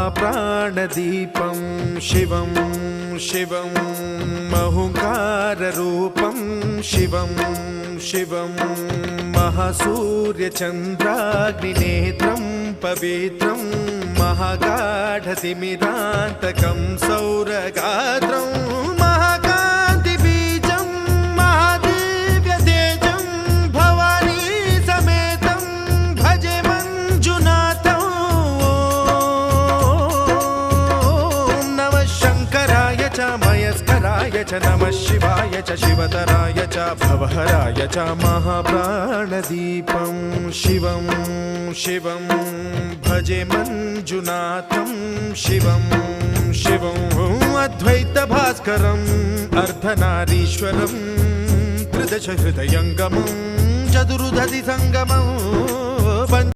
महाप्राणदीपं शिवं शिवं महुकाररूपं शिवं शिवं महासूर्यचन्द्राग्निनेत्रं पवित्रं महागाढतिमिरान्तकं सौरगात्रं महाकान्तिबीजं महादिव्यतेजं भवानी समेतं भजे मञ्जुनाथं। ॐ नमः शङ्कराय च मयस्कराय च नमः शिवाय च शिवतराय च भवहराय च महाप्राणदीपं शिवं शिवं भजे मञ्जुनाथं शिवं शिवं अद्वैतभास्करम् अर्धनारीश्वरं त्रिदश हृदयङ्गमं चतुर्दधि सङ्गमम्